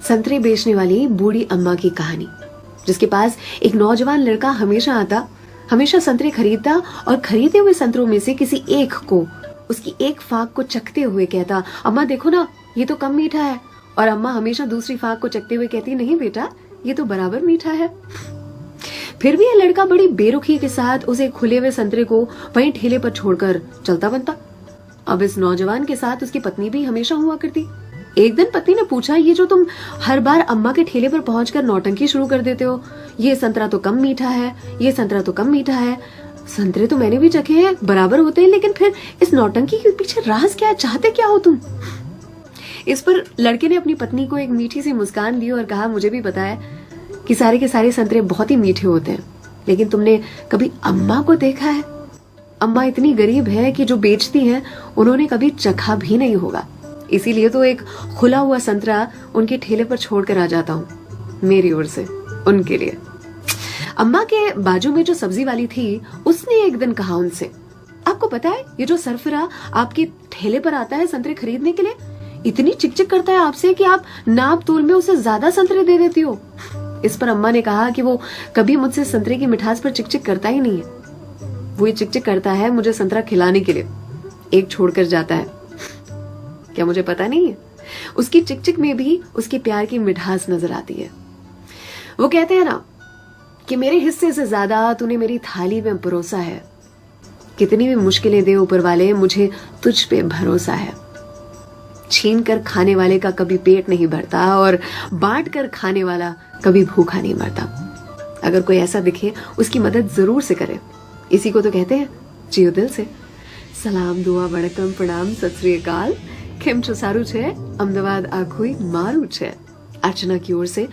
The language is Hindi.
संतरे बेचने वाली बूढ़ी अम्मा की कहानी, जिसके पास एक नौजवान लड़का हमेशा आता, हमेशा संतरे खरीदता और खरीदे हुए संतरों में से किसी एक को, उसकी एक फाक को चखते हुए कहता, अम्मा देखो ना, ये तो कम मीठा है। और अम्मा हमेशा दूसरी फाक को चखते हुए कहती, नहीं बेटा, ये तो बराबर मीठा है। फिर भी यह लड़का बड़ी बेरुखी के साथ उसे खुले हुए संतरे को वहीं ठेले पर छोड़कर चलता बनता। अब इस नौजवान के साथ उसकी पत्नी भी हमेशा हुआ करती। एक दिन पत्नी ने पूछा, ये जो तुम हर बार अम्मा के ठेले पर पहुंचकर नौटंकी शुरू कर देते हो, ये संतरा तो कम मीठा है, ये संतरा तो कम मीठा है। संतरे तो मैंने भी चखे हैं, बराबर होते हैं, लेकिन फिर इस नौटंकी के पीछे राज क्या है, चाहते क्या हो तुम? इस पर लड़के ने अपनी पत्नी को एक मीठी सी मुस्कान दी और कहा, मुझे भी पता है कि सारे के सारे संतरे बहुत ही मीठे होते हैं, लेकिन तुमने कभी अम्मा को देखा है? अम्मा इतनी गरीब है कि जो बेचती हैं उन्होंने कभी चखा भी नहीं होगा, इसीलिए तो एक खुला हुआ संतरा उनके ठेले पर छोड़कर आ जाता हूँ, मेरी ओर से उनके लिए। अम्मा के बाजू में जो सब्जी वाली थी, उसने एक दिन कहा उनसे, आपको पता है ये जो सरफरा आपके ठेले पर आता है संतरे खरीदने के लिए, इतनी चिकचिक करता है आपसे कि आप नाप तोल में उसे ज्यादा संतरे दे देती हो। इस पर अम्मा ने कहा कि वो कभी मुझसे संतरे की मिठास पर चिकचिक करता ही नहीं है, वो ये चिकचिक करता है मुझे संतरा खिलाने के लिए, एक छोड़कर जाता है। क्या मुझे पता नहीं है? उसकी चिकचिक में भी उसके प्यार की मिठास नजर आती है। वो कहते हैं ना कि मेरे हिस्से से ज्यादा तूने मेरी थाली में परोसा है, कितनी भी मुश्किलें दे ऊपर वाले, मुझे तुझ पे भरोसा है। छीन कर खाने वाले का कभी पेट नहीं भरता और बांट कर खाने वाला कभी भूखा नहीं मरता। अगर कोई ऐसा दिखे उसकी मदद जरूर से करे, इसी को तो कहते हैं जियो दिल से। सलाम, दुआ, वड़कम, प्रणाम, सत श्री अकाल, केम छो सारू छे, अहमदाबाद आखुई मारू छे। अर्चना की ओर से।